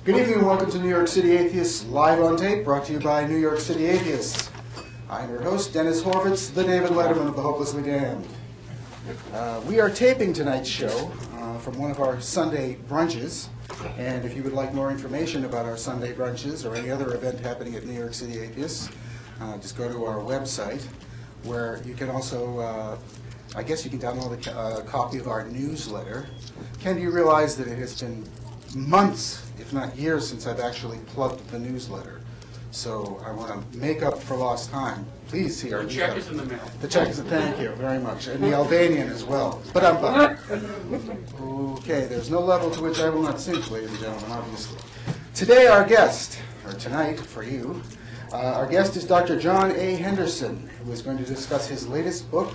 Good evening and welcome to New York City Atheists Live on Tape, brought to you by New York City Atheists. I'm your host, Dennis Horvitz, the David Letterman of the Hopelessly Damned. We are taping tonight's show from one of our Sunday brunches, and if you would like more information about our Sunday brunches or any other event happening at New York City Atheists, just go to our website, where you can also, I guess you can download a copy of our newsletter. Ken, do you realize that it has been months, if not years, since I've actually plugged the newsletter? So I want to make up for lost time. Please see our newsletter. The check is in the mail. The check is, thank you very much. And the Albanian as well. But I'm okay, there's no level to which I will not sink, ladies and gentlemen, obviously. Today our guest, or tonight for you, our guest is Dr. John A. Henderson, who is going to discuss his latest book.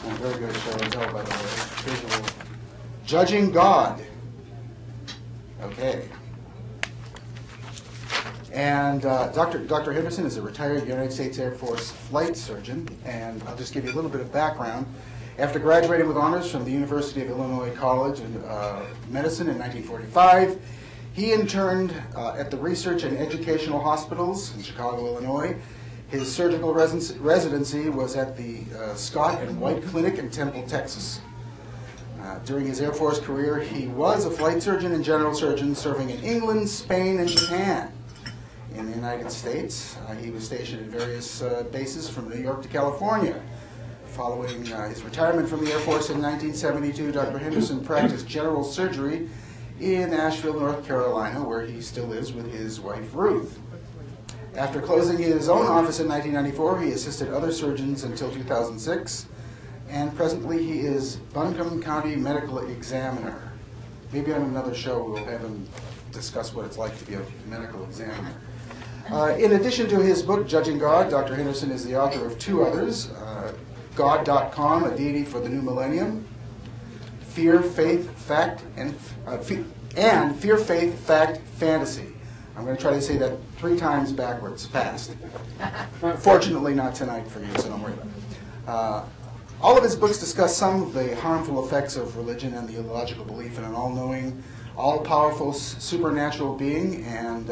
Very good show and tell, by the way. Visual. Judging God. Okay. And Dr. Henderson is a retired United States Air Force flight surgeon, and I'll just give you a little bit of background. After graduating with honors from the University of Illinois College in Medicine in 1945, he interned at the Research and Educational Hospitals in Chicago, Illinois. His surgical residency was at the Scott and White Clinic in Temple, Texas. During his Air Force career, he was a flight surgeon and general surgeon serving in England, Spain, and Japan. In the United States, he was stationed at various bases from New York to California. Following his retirement from the Air Force in 1972, Dr. Henderson practiced general surgery in Asheville, North Carolina, where he still is with his wife, Ruth. After closing his own office in 1994, he assisted other surgeons until 2006, and presently he is Buncombe County Medical Examiner. Maybe on another show we'll have him discuss what it's like to be a medical examiner. In addition to his book, Judging God, Dr. Henderson is the author of two others, God.com, A Deity for the New Millennium, Fear, Faith, Fact, and Fear, Faith, Fact, Fantasy. I'm going to try to say that 3 times backwards, fast. Fortunately, not tonight for you, so don't worry about it. All of his books discuss some of the harmful effects of religion and the illogical belief in an all-knowing, all-powerful, supernatural being, and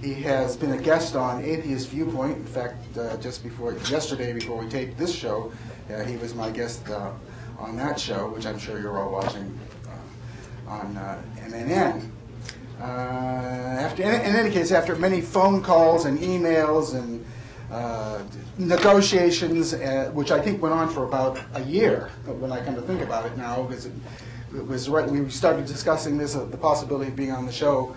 he has been a guest on Atheist Viewpoint. In fact, yesterday, before we taped this show, he was my guest on that show, which I'm sure you're all watching on MNN. In any case, after many phone calls and emails and negotiations, which I think went on for about a year, when I come to think about it now, because it was right we started discussing this, the possibility of being on the show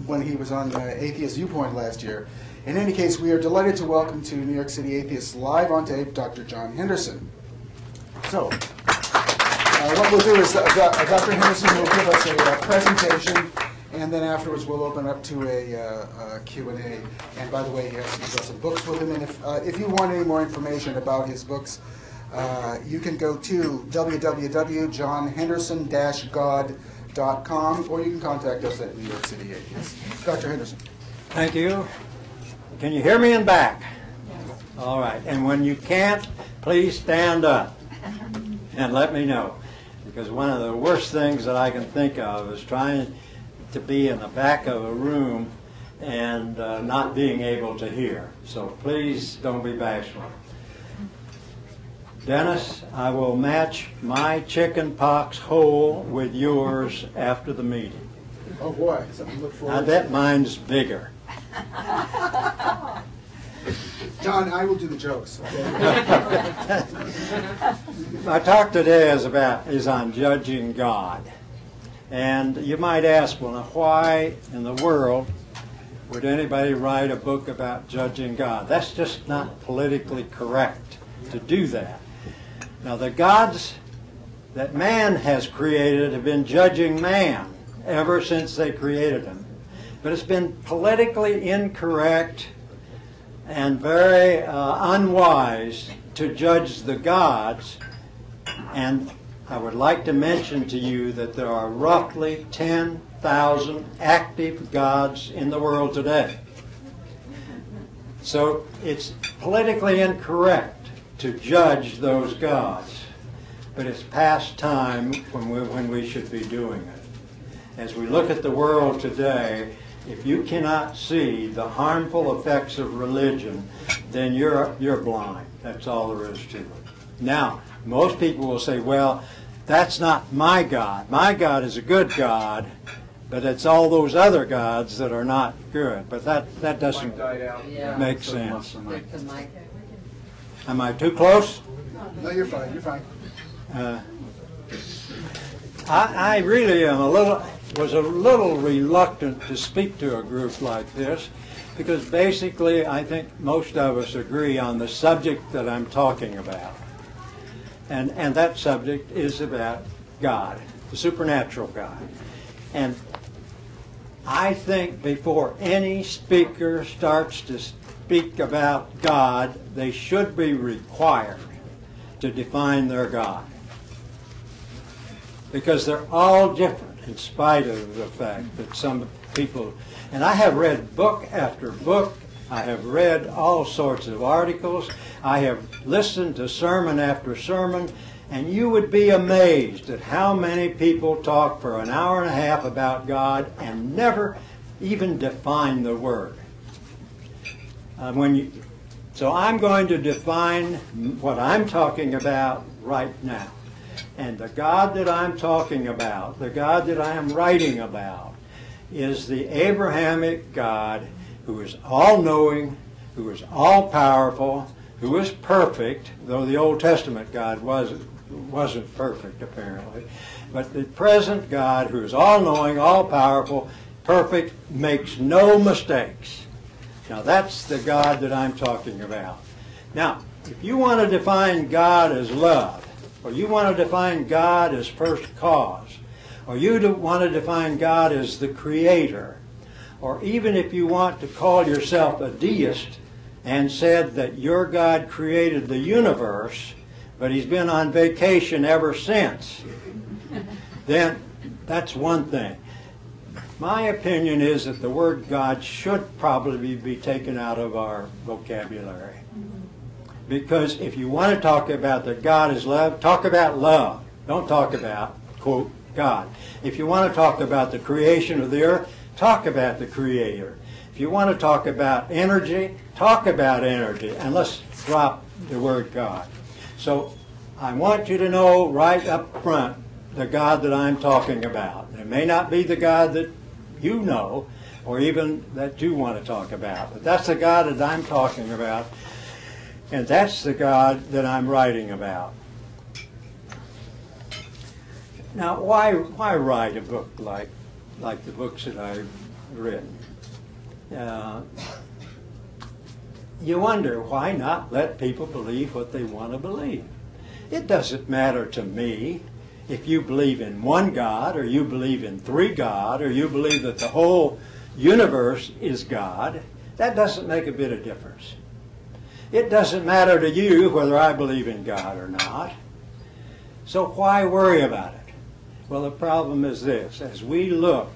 when he was on Atheist Viewpoint last year. In any case, we are delighted to welcome to New York City Atheists Live on Tape, Dr. John Henderson. So, what we'll do is Dr. Henderson will give us a presentation, and then afterwards we'll open up to a Q&A. And by the way, he's got some books with him, and if you want any more information about his books, you can go to www.johnhenderson-god.com, or you can contact us at New York City Atheists. Dr. Henderson. Thank you. Can you hear me in back? All right. And when you can't, please stand up and let me know. Because one of the worst things that I can think of is trying to be in the back of a room and not being able to hear. So please don't be bashful. Dennis, I will match my chicken pox hole with yours after the meeting. Oh boy, something to look forward to. I bet mine's bigger. John, I will do the jokes. Okay? My talk today is on judging God. And you might ask, well, now why in the world would anybody write a book about judging God? That's just not politically correct to do that. Now, the gods that man has created have been judging man ever since they created him. But it's been politically incorrect and very unwise to judge the gods. And I would like to mention to you that there are roughly 10,000 active gods in the world today. So it's politically incorrect to judge those gods, but it's past time when we should be doing it. as we look at the world today, if you cannot see the harmful effects of religion, then you're blind. That's all there is to it. Now, most people will say, well, that's not my God. My God is a good God, but it's all those other gods that are not good. But that doesn't make sense. Am I too close? No, you're fine. You're fine. I really am was a little reluctant to speak to a group like this, because basically I think most of us agree on the subject that I'm talking about. And that subject is about God, the supernatural God. And I think before any speaker starts to speak about God, they should be required to define their God. Because they're all different, in spite of the fact that some people... And I have read book after book. I have read all sorts of articles. I have listened to sermon after sermon. And you would be amazed at how many people talk for an hour and a half about God and never even define the word. So I'm going to define what I'm talking about right now. And the God that I'm talking about, the God that I am writing about, is the Abrahamic God who is all-knowing, who is all-powerful, who is perfect, though the Old Testament God wasn't perfect, apparently. But the present God, who is all-knowing, all-powerful, perfect, makes no mistakes. Now, that's the God that I'm talking about. Now, if you want to define God as love, or you want to define God as first cause, or you want to define God as the creator, or even if you want to call yourself a deist and said that your God created the universe, but he's been on vacation ever since, then that's one thing. My opinion is that the word God should probably be taken out of our vocabulary. Because if you want to talk about that God is love, talk about love. Don't talk about, quote, God. If you want to talk about the creation of the earth, talk about the Creator. If you want to talk about energy, talk about energy. And let's drop the word God. So I want you to know right up front the God that I'm talking about. It may not be the God that you know or even that you want to talk about. But that's the God that I'm talking about. And that's the God that I'm writing about. Now, why write a book like the books that I've written? You wonder, why not let people believe what they want to believe? It doesn't matter to me if you believe in one God, or you believe in three God, or you believe that the whole universe is God. That doesn't make a bit of difference. It doesn't matter to you whether I believe in God or not. So why worry about it? Well, the problem is this. As we look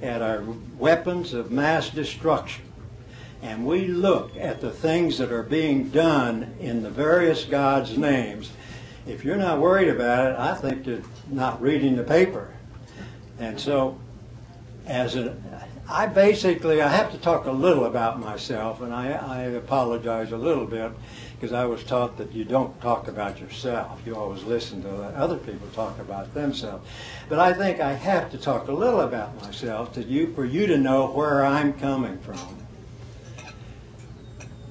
at our weapons of mass destruction, and we look at the things that are being done in the various gods' names, if you're not worried about it, I think you're not reading the paper. And so, I have to talk a little about myself, and I apologize a little bit, because I was taught that you don't talk about yourself. You always listen to other people talk about themselves. But I think I have to talk a little about myself for you to know where I'm coming from.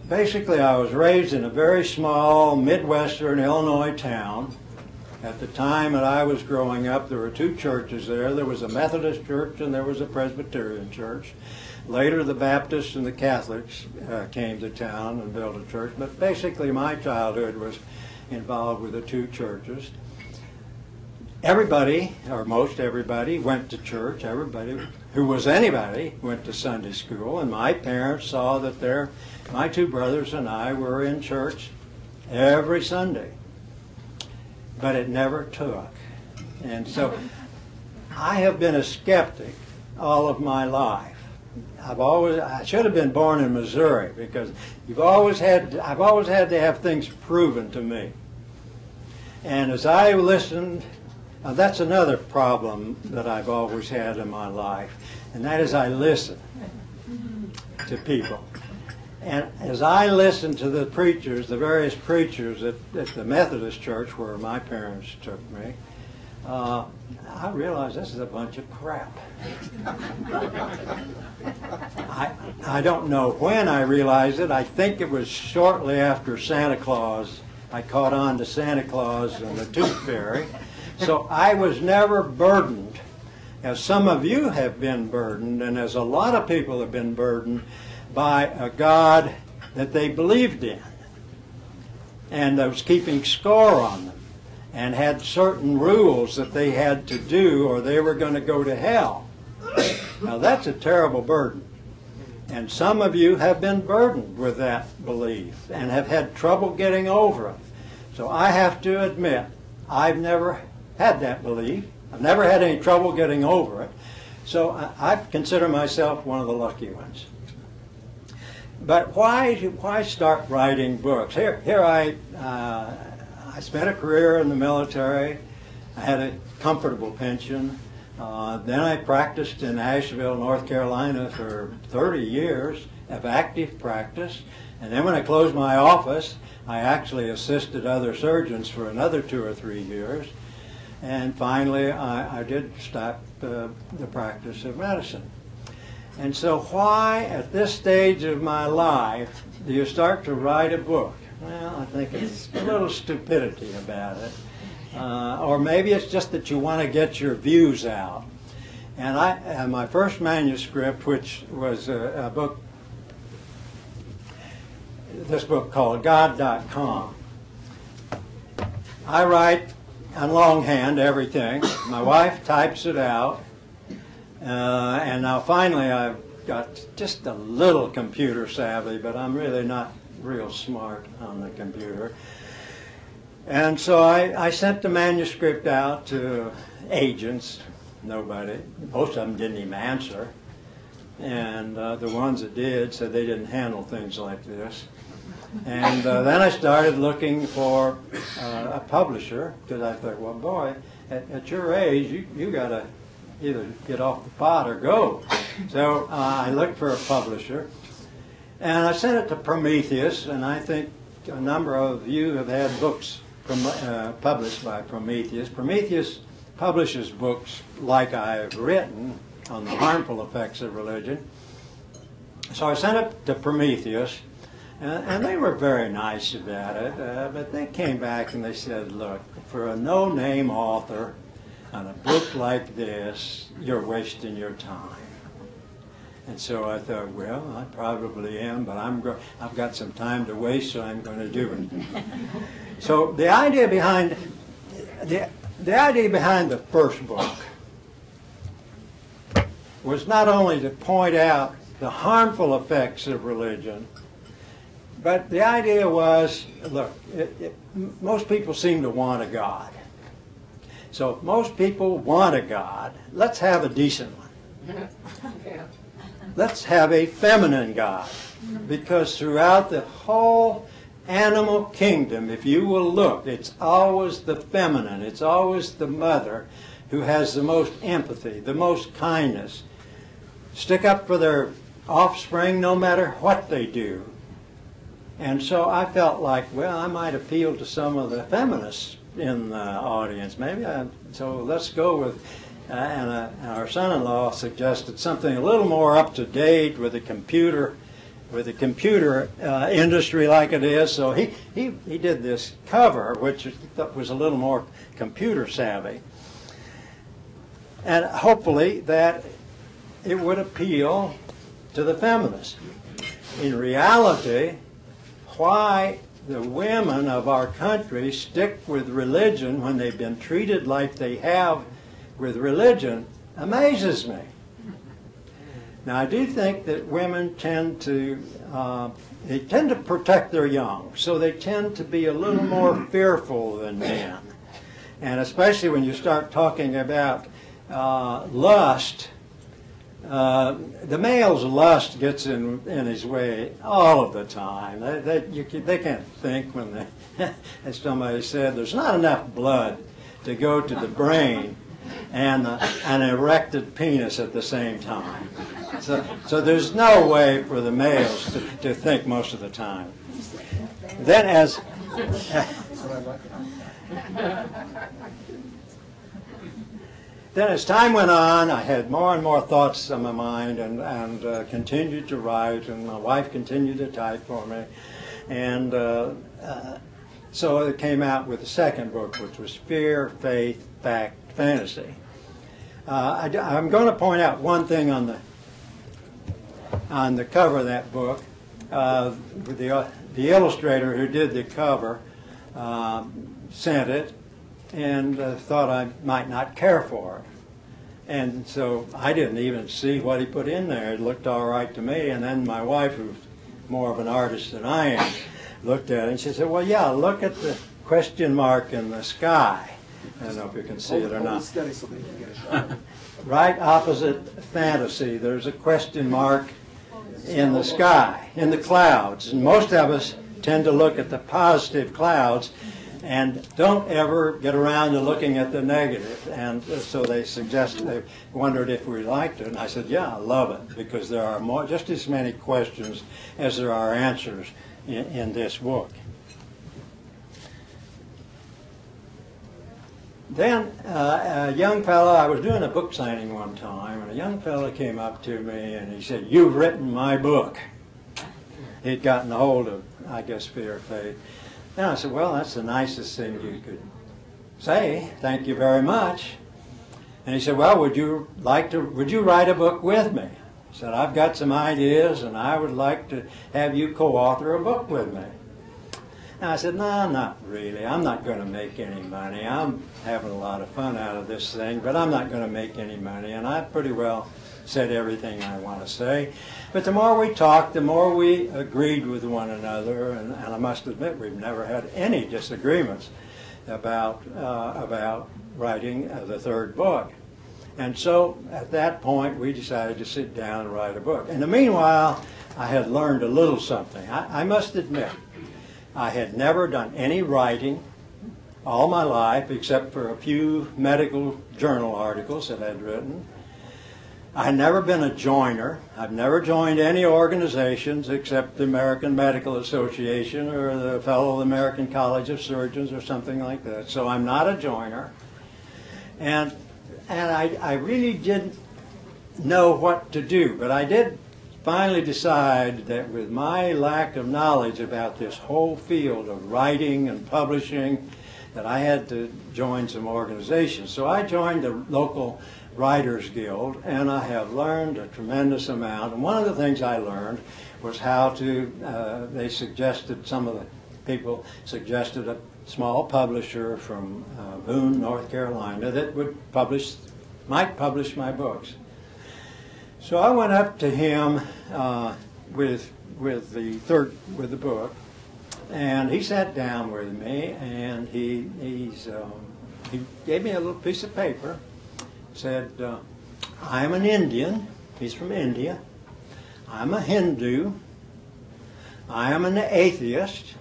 Basically, I was raised in a very small Midwestern Illinois town. At the time that I was growing up, there were two churches there. There was a Methodist church and there was a Presbyterian church. Later, the Baptists and the Catholics came to town and built a church. But basically, my childhood was involved with the two churches. Everybody, or most everybody, went to church. Everybody who was anybody went to Sunday school. And my parents saw that my two brothers and I were in church every Sunday. But it never took. And so I have been a skeptic all of my life. I should have been born in Missouri, because I've always had to have things proven to me. And as I listened That's another problem that I've always had in my life, and that is I listen to people. And as I listen to the preachers, the various preachers at the Methodist church where my parents took me, I realized this is a bunch of crap. I don't know when I realized it. I think it was shortly after Santa Claus. I caught on to Santa Claus and the Tooth Fairy. So I was never burdened, as some of you have been burdened, and as a lot of people have been burdened, by a God that they believed in and that was keeping score on them and had certain rules that they had to do or they were going to go to hell. Now that's a terrible burden. And some of you have been burdened with that belief and have had trouble getting over it. So I have to admit, I've never had that belief. I've never had any trouble getting over it. So I consider myself one of the lucky ones. But why start writing books? Here I spent a career in the military. I had a comfortable pension. Then I practiced in Asheville, North Carolina for 30 years of active practice. And then when I closed my office, I actually assisted other surgeons for another 2 or 3 years. And finally, I did stop the practice of medicine. And so why, at this stage of my life, do you start to write a book? Well, I think it's a little stupidity about it. Or maybe it's just that you want to get your views out. And my first manuscript, which was a book, this book called God.com. I write on longhand everything. My wife types it out. And now finally I've got just a little computer savvy, but I'm really not real smart on the computer. And so I sent the manuscript out to agents. Nobody. Most of them didn't even answer. And the ones that did said they didn't handle things like this. And then I started looking for a publisher, because I thought, well, boy, at your age, you got to either get off the pot or go. So I looked for a publisher, and I sent it to Prometheus, and I think a number of you have had books published by Prometheus. Prometheus publishes books like I've written on the harmful effects of religion. So I sent it to Prometheus, and they were very nice about it, but they came back and they said, look, for a no-name author on a book like this, you're wasting your time. And so I thought, well, I probably am, but I've got some time to waste, so I'm going to do it. So the idea behind the first book was not only to point out the harmful effects of religion, but the idea was, look, most people seem to want a God. So if most people want a God, let's have a decent one. Let's have a feminine God. Because throughout the whole animal kingdom, if you will look, it's always the feminine, it's always the mother who has the most empathy, the most kindness. Stick up for their offspring no matter what they do. And so I felt like, well, I might appeal to some of the feminists in the audience. So let's go with, and our son-in-law suggested something a little more up to date with the computer industry like it is. So he did this cover, which I thought was a little more computer savvy, and hopefully that it would appeal to the feminists. In reality, why the women of our country stick with religion when they've been treated like they have with religion amazes me. Now, I do think that women tend to protect their young, so they tend to be a little more fearful than men. And especially when you start talking about lust, the male's lust gets in his way all of the time. They can't think when as somebody said, there's not enough blood to go to the brain and an erected penis at the same time. So there's no way for the males to think most of the time. Then as time went on, I had more and more thoughts on my mind and continued to write, and my wife continued to type for me. And so it came out with the second book, which was Fear, Faith, Fact, Fantasy. I'm going to point out one thing on the cover of that book. The illustrator who did the cover sent it and thought I might not care for it. And so I didn't even see what he put in there. It looked all right to me. And then my wife, who's more of an artist than I am, looked at it and she said, well, yeah, look at the question mark in the sky. I don't know if you can see it or not. Right opposite fantasy, there's a question mark in the sky, in the clouds. And most of us tend to look at the positive clouds and don't ever get around to looking at the negative. And so they wondered if we liked it. And I said, yeah, I love it, because there are just as many questions as there are answers in this book. Then a young fellow, I was doing a book signing one time, and a young fellow came up to me and he said, you've written my book. He'd gotten a hold of, I guess, Fear, Faith. And I said, well, that's the nicest thing you could say. Thank you very much. And he said, well, would you write a book with me? I said, I've got some ideas and I would like to have you co-author a book with me. And I said, no, not really. I'm not going to make any money. I'm having a lot of fun out of this thing, but I'm not going to make any money. And I pretty well said everything I want to say. But the more we talked, the more we agreed with one another. And I must admit, we've never had any disagreements about writing the third book. And so at that point, we decided to sit down and write a book. In the meanwhile, I had learned a little something. I must admit, I had never done any writing all my life, except for a few medical journal articles that I'd written. I'd never been a joiner. I've never joined any organizations except the American Medical Association or the Fellow American College of Surgeons or something like that. So I'm not a joiner. And I really didn't know what to do, but I did finally decide that with my lack of knowledge about this whole field of writing and publishing, that I had to join some organizations. So I joined the local Writers Guild, and I have learned a tremendous amount. And one of the things I learned was how to, some of the people suggested a small publisher from Boone, North Carolina, that might publish my books. So I went up to him with the book, and he sat down with me, and he gave me a little piece of paper. Said, I'm an Indian. He's from India. I'm a Hindu. I am an atheist.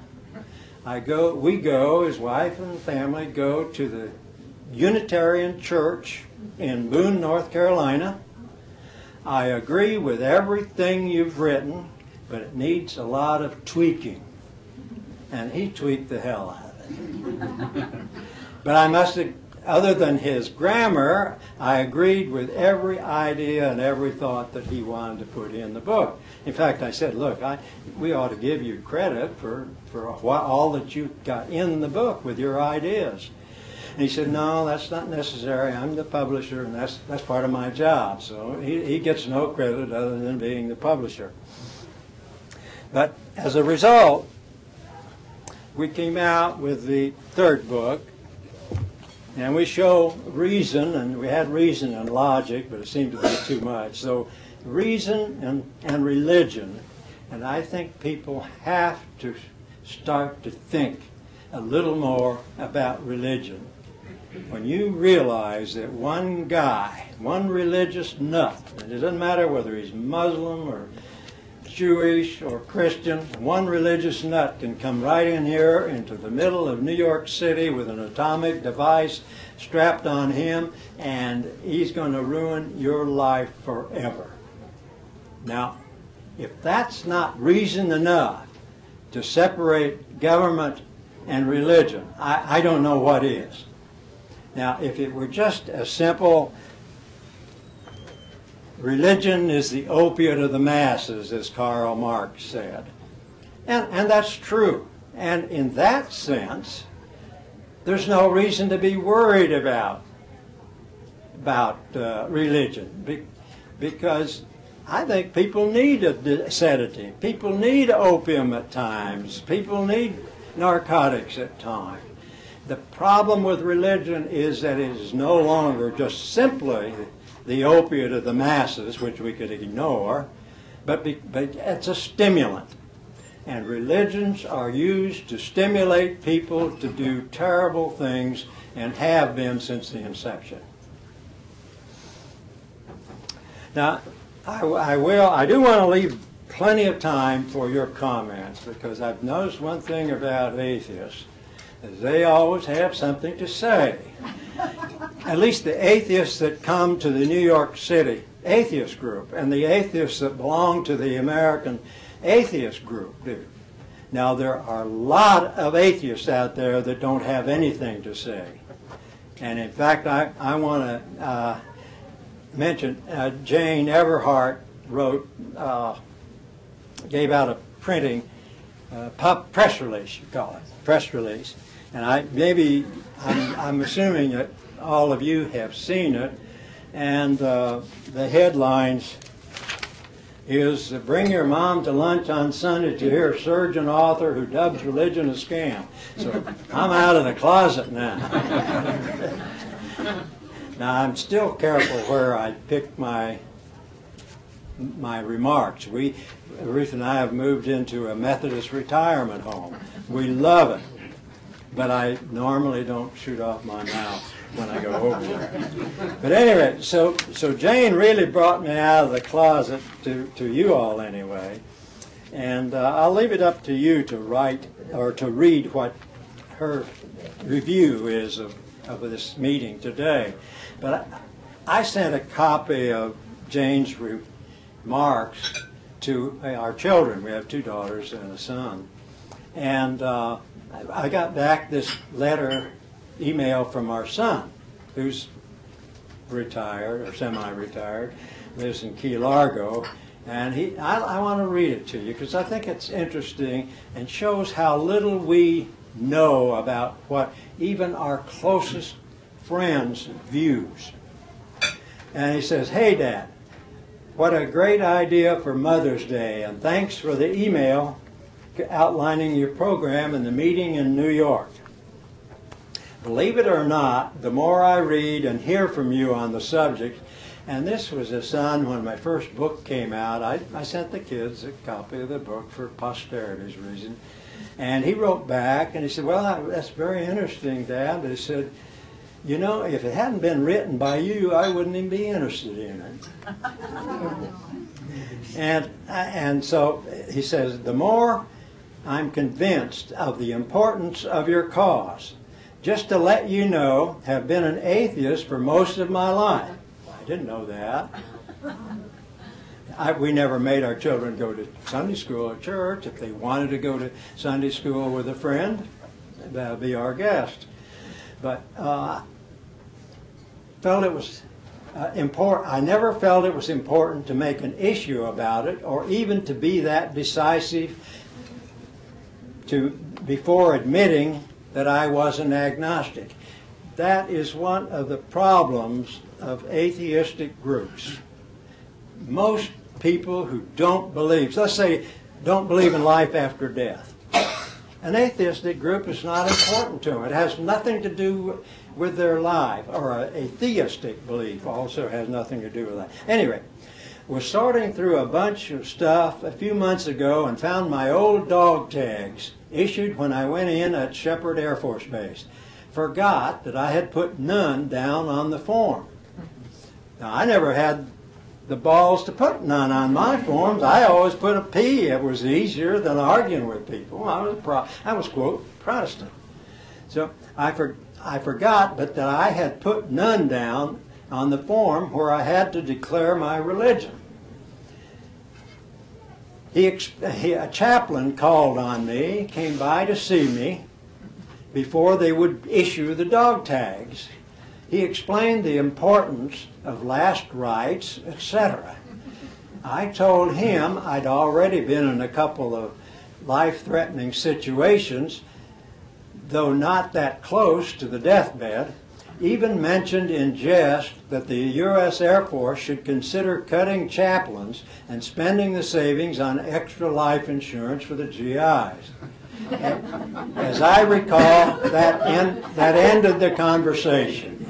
His wife and family go to the Unitarian Church in Boone, North Carolina. I agree with everything you've written, but it needs a lot of tweaking. And he tweaked the hell out of it. But I must have, other than his grammar, I agreed with every idea and every thought that he wanted to put in the book. In fact, I said, look, we ought to give you credit for all that you got in the book with your ideas. And he said, no, that's not necessary. I'm the publisher, and that's part of my job. So he gets no credit other than being the publisher. But as a result, we came out with the third book, and we show reason, and we had reason and logic, but it seemed to be too much. So reason and religion, and I think people have to start to think a little more about religion. When you realize that one guy, one religious nut, and it doesn't matter whether he's Muslim or Jewish or Christian, one religious nut can come right in here into the middle of New York City with an atomic device strapped on him, and he's going to ruin your life forever. Now, if that's not reason enough to separate government and religion, I don't know what is. Now, if it were just a simple, religion is the opiate of the masses, as Karl Marx said. And that's true. And in that sense, there's no reason to be worried about religion, because I think people need a sedative. People need opium at times. People need narcotics at times. The problem with religion is that it is no longer just simply the opiate of the masses, which we could ignore, but it's a stimulant. And religions are used to stimulate people to do terrible things, and have been since the inception. Now, I do want to leave plenty of time for your comments, because I've noticed one thing about atheists, is they always have something to say. At least the atheists that come to the New York City atheist group, and the atheists that belong to the American atheist group do. Now, there are a lot of atheists out there that don't have anything to say. And in fact, I want to mention Jane Everhart wrote, gave out a printing, press release, you call it, press release. And I'm assuming that all of you have seen it. And the headlines is, bring your mom to lunch on Sunday to hear a surgeon author who dubs religion a scam. So I'm out of the closet now. Now, I'm still careful where I pick my remarks. Ruth and I have moved into a Methodist retirement home. We love it. But I normally don't shoot off my mouth when I go over there. But anyway, so Jane really brought me out of the closet, to you all anyway. And I'll leave it up to you to write or to read what her review is of this meeting today. But I sent a copy of Jane's remarks to our children. We have 2 daughters and a son. And I got back this email from our son, who's retired or semi-retired, lives in Key Largo, and I want to read it to you because I think it's interesting and shows how little we know about what even our closest friends' views. And he says, "Hey, Dad, what a great idea for Mother's Day, and thanks for the email outlining your program in the meeting in New York. Believe it or not, the more I read and hear from you on the subject," and this was a son when my first book came out. I sent the kids a copy of the book for posterity's reason. And he wrote back and he said, "Well, that's very interesting, Dad." But he said, "You know, if it hadn't been written by you, I wouldn't even be interested in it." And so he says, "The more I'm convinced of the importance of your cause. Just to let you know, have been an atheist for most of my life." I didn't know that. We never made our children go to Sunday school or church. If they wanted to go to Sunday school with a friend, that would be our guest. But felt it was important. I never felt it was important to make an issue about it, or even to be that decisive before admitting that I was an agnostic. That is one of the problems of atheistic groups. Most people who don't believe, let's say, don't believe in life after death. An atheistic group is not important to them. It has nothing to do with their life. Or a theistic belief also has nothing to do with that. Anyway, was sorting through a bunch of stuff a few months ago and found my old dog tags issued when I went in at Shepherd Air Force Base. Forgot that I had put none down on the form. Now, I never had the balls to put none on my forms. I always put a P. It was easier than arguing with people. I was quote, Protestant. So I forgot but that I had put none down on the form where I had to declare my religion. A chaplain called on me, came by to see me before they would issue the dog tags. He explained the importance of last rites, etc. I told him I'd already been in a couple of life-threatening situations, though not that close to the deathbed, even mentioned in jest that the U.S. Air Force should consider cutting chaplains and spending the savings on extra life insurance for the GIs. As I recall, that ended the conversation.